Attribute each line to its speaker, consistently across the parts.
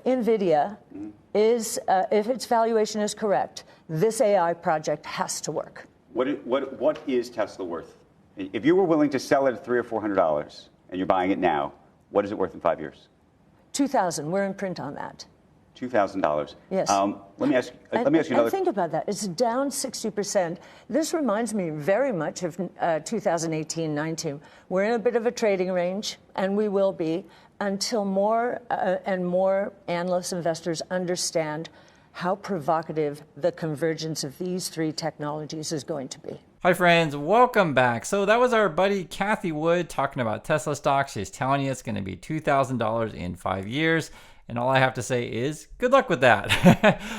Speaker 1: NVIDIA is, if its valuation is correct, this AI project has to work.
Speaker 2: What is Tesla worth? If you were willing to sell it at $300 or $400 and you're buying it now, what is it worth in 5 years?
Speaker 1: $2,000. We're in print on that.
Speaker 2: $2,000.
Speaker 1: Yes.
Speaker 2: Let me ask you another.
Speaker 1: And think about that. It's down 60%. This reminds me very much of 2018-19. We're in a bit of a trading range, and we will be, until more and more analysts, investors understand how provocative the convergence of these three technologies is going to be.
Speaker 3: Hi friends, welcome back. So that was our buddy Cathie Wood talking about Tesla stock. She's telling you it's going to be $2,000 in 5 years. And all I have to say is good luck with that.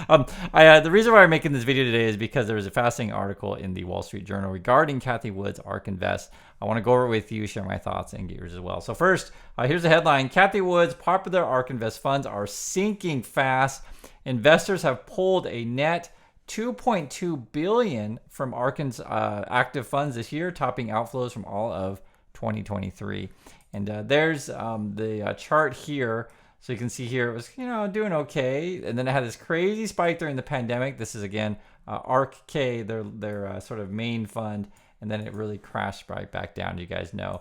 Speaker 3: The reason why I'm making this video today is because there was a fascinating article in the Wall Street Journal regarding Cathie Wood's ARK Invest. I want to go over it with you, share my thoughts, and get yours as well. So first, here's the headline. Cathie Wood's popular ARK Invest funds are sinking fast. Investors have pulled a net $2.2 billion from ARK's active funds this year, topping outflows from all of 2023. And there's the chart here. So you can see here it was, doing okay. And then it had this crazy spike during the pandemic. This is, again, ARK-K, their sort of main fund. And then it really crashed right back down, you guys know.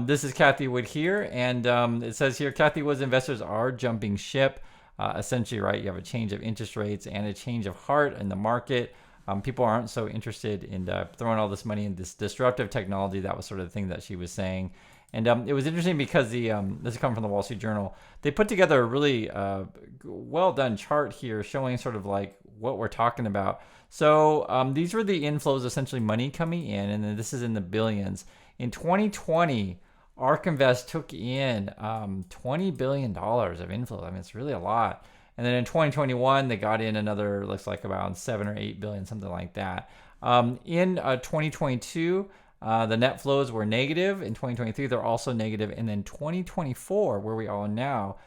Speaker 3: This is Cathie Wood here. And it says here, Cathie Wood's investors are jumping ship. Essentially, right, you have a change of interest rates and a change of heart in the market. People aren't so interested in throwing all this money in this disruptive technology. That was sort of the thing that she was saying. And it was interesting because this is coming from the Wall Street Journal. They put together a really well done chart here showing sort of like what we're talking about. So these were the inflows, essentially money coming in, and then this is in the billions. In 2020, ARK Invest took in $20 billion of inflows. I mean, it's really a lot. And then in 2021, they got in another, looks like about 7 or 8 billion, something like that. In 2022, the net flows were negative. In 2023, they're also negative. And then 2024, where we are now,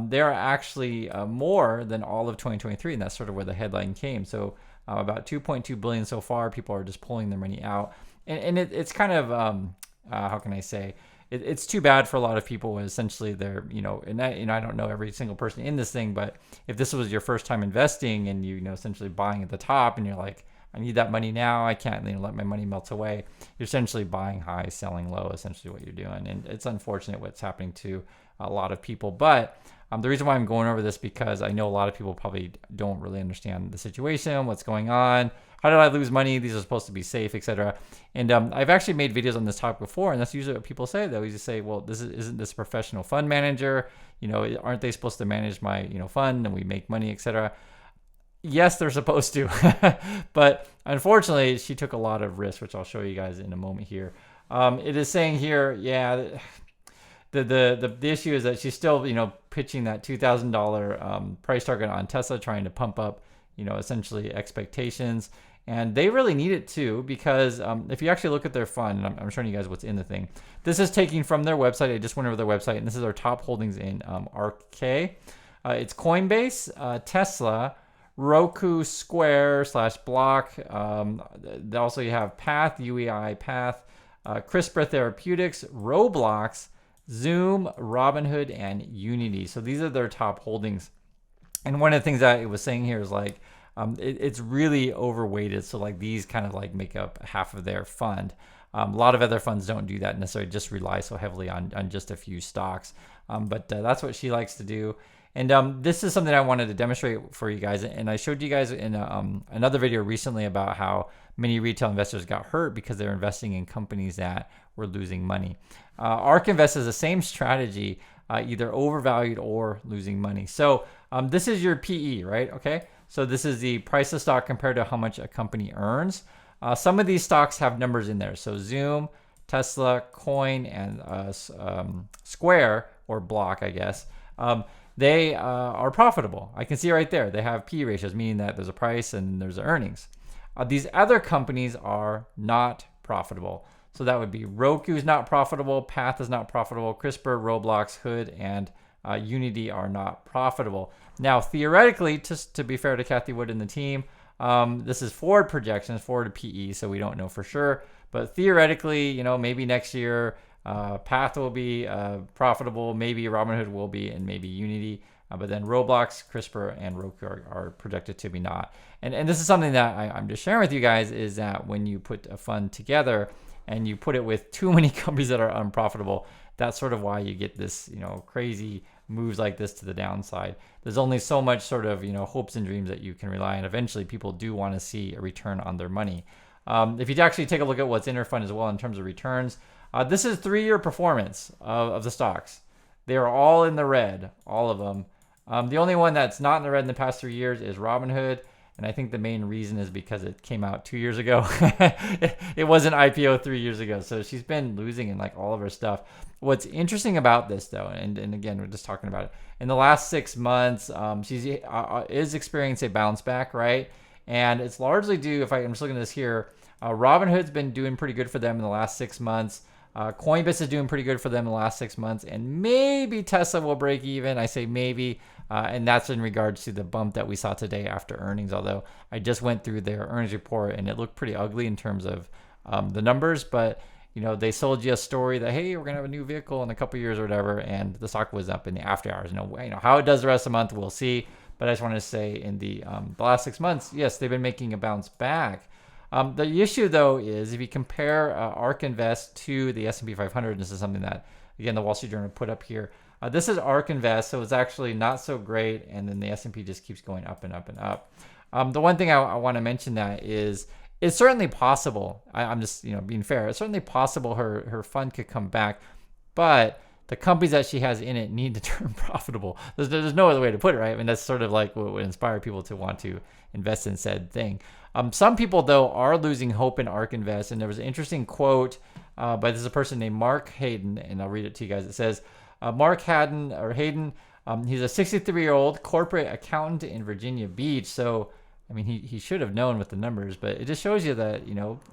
Speaker 3: they're actually more than all of 2023. And that's sort of where the headline came. So about 2.2 billion so far. People are just pulling their money out. And it's kind of, how can I say, it's too bad for a lot of people when essentially they're, and I don't know every single person in this thing, but if this was your first time investing and essentially buying at the top and you're like, I need that money now, I can't let my money melt away. You're essentially buying high, selling low, essentially what you're doing. And it's unfortunate what's happening to a lot of people. But the reason why I'm going over this because I know a lot of people probably don't really understand the situation, what's going on. How did I lose money? These are supposed to be safe, etc. And I've actually made videos on this topic before, and that's usually what people say. They always say, well, isn't this a professional fund manager? Aren't they supposed to manage my fund and we make money, etc.? Yes, they're supposed to. But unfortunately, she took a lot of risks, which I'll show you guys in a moment here. It is saying here, yeah, the issue is that she's still, pitching that $2,000 price target on Tesla, trying to pump up, essentially expectations. And they really need it too, because if you actually look at their fund, and I'm showing you guys what's in the thing. This is taking from their website. I just went over their website, and this is our top holdings in ARK-K. It's Coinbase, Tesla, Roku, Square / Block. Also, you have Path, UEI, Path, CRISPR Therapeutics, Roblox, Zoom, Robinhood, and Unity. So these are their top holdings. And one of the things that it was saying here is like, it's really overweighted. So like these kind of like make up half of their fund. A lot of other funds don't do that necessarily, just rely so heavily on just a few stocks. But that's what she likes to do. And this is something I wanted to demonstrate for you guys. And I showed you guys in another video recently about how many retail investors got hurt because they're investing in companies that were losing money. ARK Invest is the same strategy, either overvalued or losing money. So this is your PE, right? Okay. So this is the price of stock compared to how much a company earns. Some of these stocks have numbers in there. So Zoom, Tesla, Coin, and Square, or Block, I guess. They are profitable. I can see right there. They have PE ratios, meaning that there's a price and there's earnings. These other companies are not profitable. So that would be Roku is not profitable, Path is not profitable, CRISPR, Roblox, Hood, and Unity are not profitable. Now, theoretically, just to be fair to Cathie Wood and the team, this is forward projections, forward PE, so we don't know for sure. But theoretically, maybe next year, Path will be profitable, maybe Robinhood will be, and maybe Unity. But then Roblox, CRISPR, and Roku are projected to be not. And this is something that I'm just sharing with you guys, is that when you put a fund together and you put it with too many companies that are unprofitable, that's sort of why you get this, crazy moves like this to the downside. There's only so much sort of, hopes and dreams that you can rely on. Eventually, people do want to see a return on their money. If you actually take a look at what's in your fund as well in terms of returns, this is 3-year performance of the stocks. They are all in the red, all of them. The only one that's not in the red in the past 3 years is Robinhood. And I think the main reason is because it came out 2 years ago. It wasn't IPO 3 years ago. So she's been losing in like all of her stuff. What's interesting about this though, and again, we're just talking about it, in the last 6 months, she is experiencing a bounce back, right? And it's largely due, I'm just looking at this here, Robinhood's been doing pretty good for them in the last 6 months. Coinbase is doing pretty good for them in the last 6 months, and maybe Tesla will break even. I say maybe, and that's in regards to the bump that we saw today after earnings. Although I just went through their earnings report and it looked pretty ugly in terms of the numbers, but they sold you a story that, hey, we're gonna have a new vehicle in a couple years or whatever, and the stock was up in the after hours. How it does the rest of the month, we'll see. But I just wanted to say, in the last 6 months, yes, they've been making a bounce back. The issue, though, is if you compare ARK Invest to the S&P 500, this is something that, again, the Wall Street Journal put up here. This is ARK Invest, so it's actually not so great, and then the S&P just keeps going up and up and up. The one thing I want to mention that is, it's certainly possible. I'm just being fair. It's certainly possible her fund could come back, but the companies that she has in it need to turn profitable. There's no other way to put it, right? I mean, that's sort of like what would inspire people to want to invest in said thing. Some people, though, are losing hope in ARK Invest, and there was an interesting quote by this is a person named Mark Hayden, and I'll read it to you guys. It says, Mark Hayden, he's a 63-year-old corporate accountant in Virginia Beach. So, I mean, he should have known with the numbers, but it just shows you that,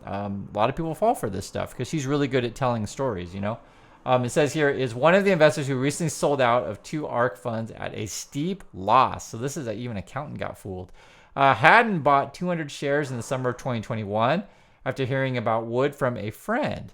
Speaker 3: a lot of people fall for this stuff because she's really good at telling stories, It says here, is one of the investors who recently sold out of 2 ARK funds at a steep loss. So this is even an accountant got fooled. Haddon bought 200 shares in the summer of 2021 after hearing about Wood from a friend.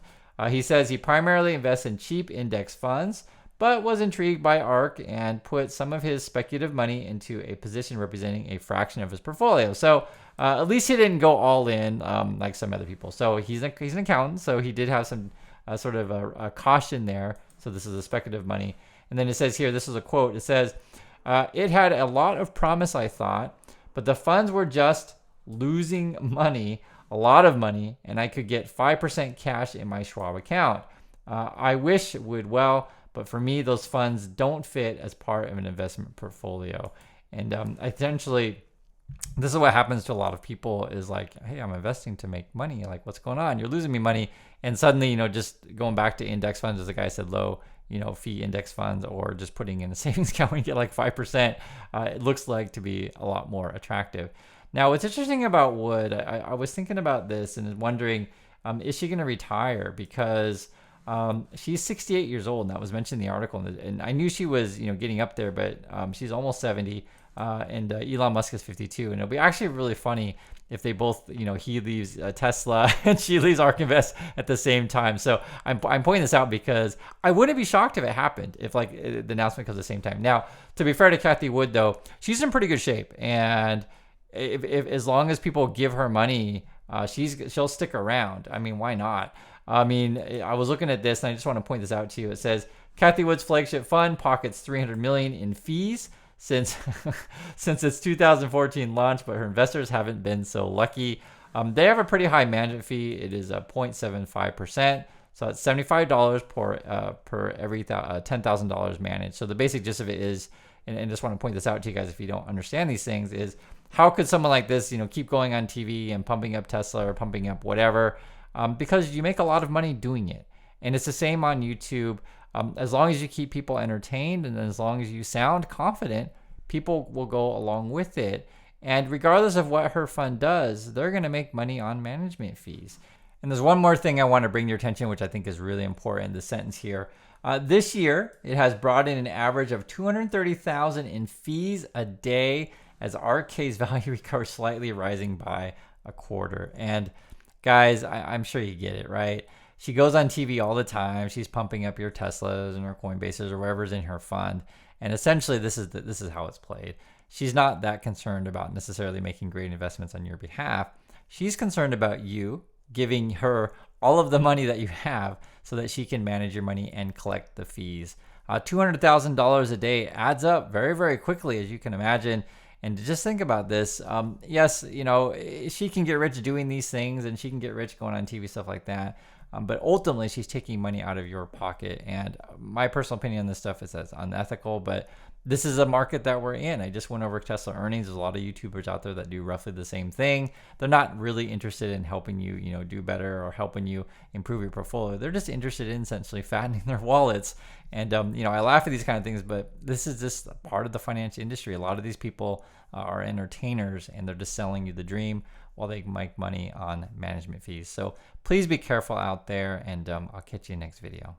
Speaker 3: He says he primarily invests in cheap index funds, but was intrigued by ARK and put some of his speculative money into a position representing a fraction of his portfolio. So at least he didn't go all in like some other people. So he's an accountant, so he did have some sort of a caution there. So this is a speculative money. And then it says here, this is a quote. It says, it had a lot of promise, I thought, but the funds were just losing money, a lot of money, and I could get 5% cash in my Schwab account. I wish it would well, but for me, those funds don't fit as part of an investment portfolio. And essentially, this is what happens to a lot of people is like, hey, I'm investing to make money. Like, what's going on? You're losing me money. And suddenly, just going back to index funds, as the guy said, low, fee index funds, or just putting in a savings account when you get like 5%, it looks like to be a lot more attractive. Now, what's interesting about Wood, I was thinking about this and wondering, is she going to retire? Because she's 68 years old, and that was mentioned in the article. And I knew she was, getting up there, but she's almost 70. And Elon Musk is 52, and it'll be actually really funny if they both, he leaves Tesla and she leaves ARK Invest at the same time. So I'm pointing this out because I wouldn't be shocked if it happened, if like the announcement comes at the same time. Now, to be fair to Cathie Wood, though, she's in pretty good shape, and if as long as people give her money, she'll stick around. I mean, why not? I mean, I was looking at this, and I just want to point this out to you. It says Cathie Wood's flagship fund pockets $300 million in fees since its 2014 launch, but her investors haven't been so lucky. They have a pretty high management fee. It is a 0.75%, so it's $75 per every $10,000 managed. So the basic gist of it is, and just want to point this out to you guys if you don't understand these things, is how could someone like this, keep going on TV and pumping up Tesla or pumping up whatever, because you make a lot of money doing it. And it's the same on YouTube. As long as you keep people entertained and as long as you sound confident, people will go along with it. And regardless of what her fund does, they're going to make money on management fees. And there's one more thing I want to bring to your attention, which I think is really important, the sentence here. This year, it has brought in an average of $230,000 in fees a day as RK's value recovers slightly, rising by a quarter. And guys, I'm sure you get it, right? She goes on TV all the time. She's pumping up your Teslas and her Coinbases or whatever's in her fund. And essentially, this is how it's played. She's not that concerned about necessarily making great investments on your behalf. She's concerned about you giving her all of the money that you have so that she can manage your money and collect the fees. $200,000 a day adds up very, very quickly, as you can imagine. And just think about this. Yes, she can get rich doing these things, and she can get rich going on TV, stuff like that. But ultimately, she's taking money out of your pocket. And my personal opinion on this stuff is that's unethical, but this is a market that we're in. I just went over Tesla earnings. There's a lot of YouTubers out there that do roughly the same thing. They're not really interested in helping you, do better or helping you improve your portfolio. They're just interested in essentially fattening their wallets. And, I laugh at these kind of things, but this is just part of the financial industry. A lot of these people are entertainers, and they're just selling you the dream while they make money on management fees. So please be careful out there, and I'll catch you in the next video.